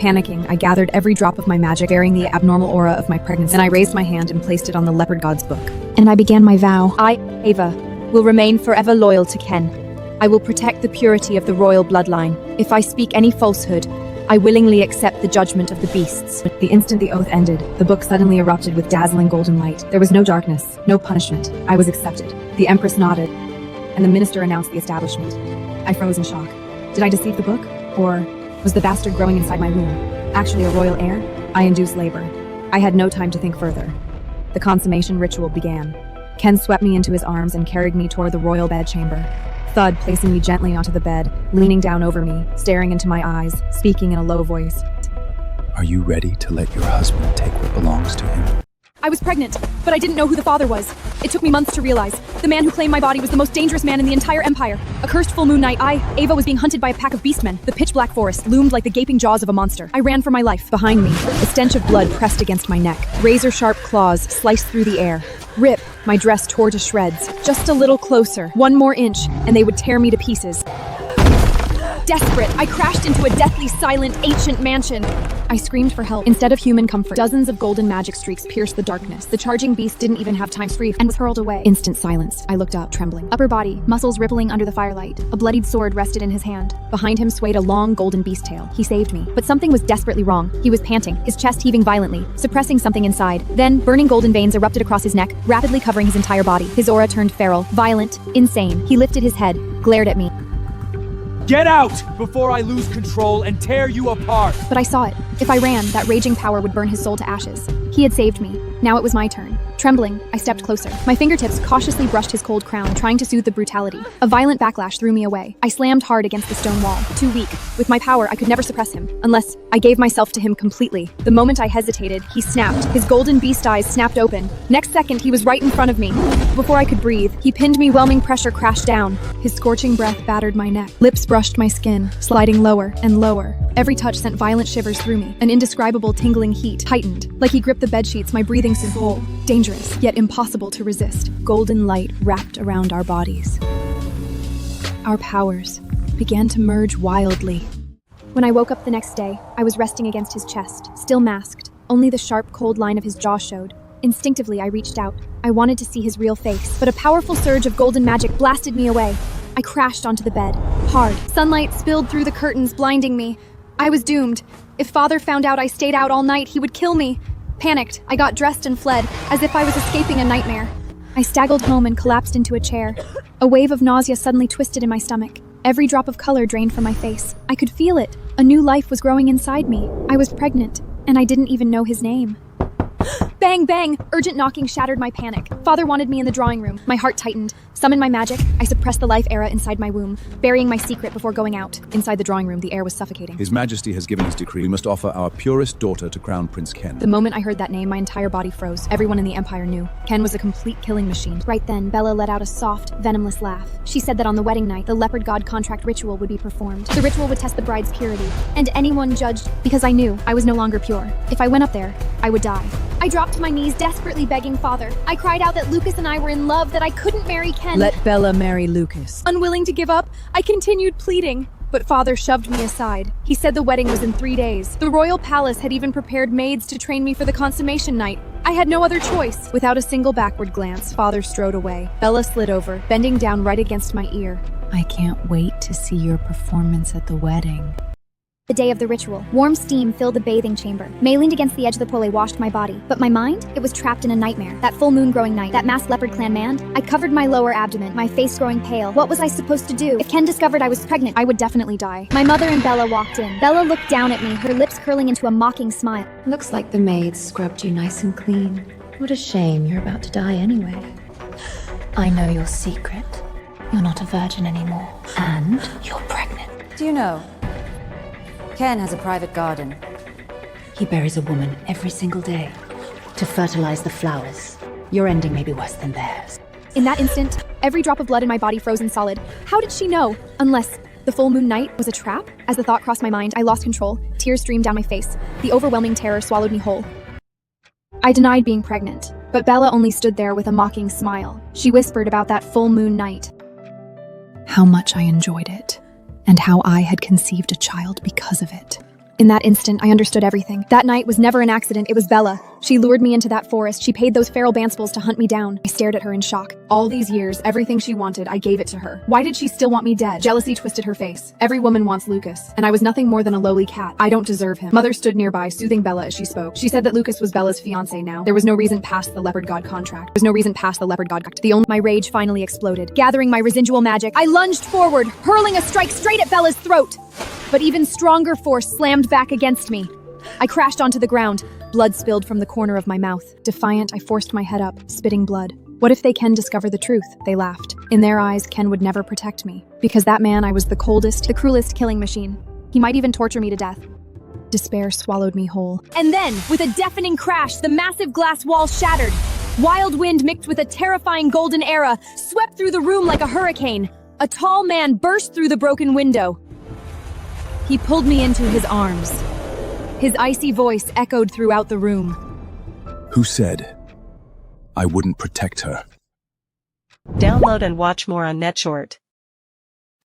Panicking, I gathered every drop of my magic, bearing the abnormal aura of my pregnancy. Then I raised my hand and placed it on the Leopard God's book. And I began my vow. I, Ava, will remain forever loyal to Ken. I will protect the purity of the royal bloodline. If I speak any falsehood, I willingly accept the judgment of the beasts. The instant the oath ended, the book suddenly erupted with dazzling golden light. There was no darkness, no punishment. I was accepted. The Empress nodded, and the minister announced the establishment. I froze in shock. Did I deceive the book? Or was the bastard growing inside my womb actually a royal heir? I induced labor. I had no time to think further. The consummation ritual began. Ken swept me into his arms and carried me toward the royal bedchamber. Thud placing me gently onto the bed, leaning down over me, staring into my eyes, speaking in a low voice. Are you ready to let your husband take what belongs to him? I was pregnant, but I didn't know who the father was. It took me months to realize. The man who claimed my body was the most dangerous man in the entire empire. A cursed full moon night, Ava, was being hunted by a pack of beastmen. The pitch-black forest loomed like the gaping jaws of a monster. I ran for my life. Behind me, a stench of blood pressed against my neck. Razor-sharp claws sliced through the air. Rip, my dress tore to shreds. Just a little closer, one more inch, and they would tear me to pieces. Desperate, I crashed into a deathly silent ancient mansion. I screamed for help. Instead of human comfort, dozens of golden magic streaks pierced the darkness. The charging beast didn't even have time to free and was hurled away. Instant silence. I looked up, trembling. Upper body, muscles rippling under the firelight. A bloodied sword rested in his hand. Behind him swayed a long golden beast tail. He saved me. But something was desperately wrong. He was panting, his chest heaving violently, suppressing something inside. Then, burning golden veins erupted across his neck, rapidly covering his entire body. His aura turned feral, violent, insane. He lifted his head, glared at me. Get out before I lose control and tear you apart! But I saw it. If I ran, that raging power would burn his soul to ashes. He had saved me. Now it was my turn. Trembling, I stepped closer. My fingertips cautiously brushed his cold crown, trying to soothe the brutality. A violent backlash threw me away. I slammed hard against the stone wall. Too weak. With my power, I could never suppress him, unless I gave myself to him completely. The moment I hesitated, he snapped. His golden beast eyes snapped open. Next second, he was right in front of me. Before I could breathe, he pinned me. Whelming pressure crashed down. His scorching breath battered my neck. Lips brushed my skin, sliding lower and lower. Every touch sent violent shivers through me. An indescribable tingling heat tightened. Like he gripped the bedsheets, my breathing stood whole. Dangerous, yet impossible to resist. Golden light wrapped around our bodies. Our powers began to merge wildly. When I woke up the next day, I was resting against his chest, still masked. Only the sharp, cold line of his jaw showed. Instinctively, I reached out. I wanted to see his real face, but a powerful surge of golden magic blasted me away. I crashed onto the bed, hard. Sunlight spilled through the curtains, blinding me. I was doomed. If Father found out I stayed out all night, he would kill me. Panicked, I got dressed and fled, as if I was escaping a nightmare. I staggered home and collapsed into a chair. A wave of nausea suddenly twisted in my stomach. Every drop of color drained from my face. I could feel it. A new life was growing inside me. I was pregnant, and I didn't even know his name. Bang, bang! Urgent knocking shattered my panic. Father wanted me in the drawing room. My heart tightened. Summoned my magic, I suppressed the life era inside my womb, burying my secret before going out. Inside the drawing room, the air was suffocating. His Majesty has given his decree. We must offer our purest daughter to Crown Prince Ken. The moment I heard that name, my entire body froze. Everyone in the Empire knew. Ken was a complete killing machine. Right then, Bella let out a soft, venomous laugh. She said that on the wedding night, the Leopard God contract ritual would be performed. The ritual would test the bride's purity, and anyone judged, because I knew I was no longer pure. If I went up there, I would die. I dropped to my knees, desperately begging Father. I cried out that Lucas and I were in love, that I couldn't marry Ken. Let Bella marry Lucas. Unwilling to give up, I continued pleading. But Father shoved me aside. He said the wedding was in 3 days. The royal palace had even prepared maids to train me for the consummation night. I had no other choice. Without a single backward glance, Father strode away. Bella slid over, bending down right against my ear. I can't wait to see your performance at the wedding. The day of the ritual. Warm steam filled the bathing chamber. May leaned against the edge of the pool, washed my body. But my mind? It was trapped in a nightmare. That full moon growing night. That masked leopard clan man. I covered my lower abdomen, my face growing pale. What was I supposed to do? If Ken discovered I was pregnant, I would definitely die. My mother and Bella walked in. Bella looked down at me, her lips curling into a mocking smile. Looks like the maids scrubbed you nice and clean. What a shame you're about to die anyway. I know your secret. You're not a virgin anymore. And you're pregnant. Do you know? Ken has a private garden. He buries a woman every single day to fertilize the flowers. Your ending may be worse than theirs. In that instant, every drop of blood in my body frozen solid. How did she know? Unless the full moon night was a trap? As the thought crossed my mind, I lost control. Tears streamed down my face. The overwhelming terror swallowed me whole. I denied being pregnant, but Bella only stood there with a mocking smile. She whispered about that full moon night. How much I enjoyed it, and how I had conceived a child because of it. In that instant, I understood everything. That night was never an accident, it was Bella. She lured me into that forest, she paid those feral banspals to hunt me down. I stared at her in shock. All these years, everything she wanted, I gave it to her. Why did she still want me dead? Jealousy twisted her face. Every woman wants Lucas, and I was nothing more than a lowly cat. I don't deserve him. Mother stood nearby, soothing Bella as she spoke. She said that Lucas was Bella's fiancé now. There was no reason past the Leopard God contract. There was no reason past the Leopard God contract. My rage finally exploded. Gathering my residual magic, I lunged forward, hurling a strike straight at Bella's throat. But even stronger force slammed back against me. I crashed onto the ground. Blood spilled from the corner of my mouth. Defiant, I forced my head up, spitting blood. What if they can discover the truth? They laughed. In their eyes, Ken would never protect me. Because that man, I was the coldest, the cruelest killing machine. He might even torture me to death. Despair swallowed me whole. And then, with a deafening crash, the massive glass wall shattered. Wild wind mixed with a terrifying golden era swept through the room like a hurricane. A tall man burst through the broken window. He pulled me into his arms. His icy voice echoed throughout the room. Who said I wouldn't protect her? Download and watch more on NetShort.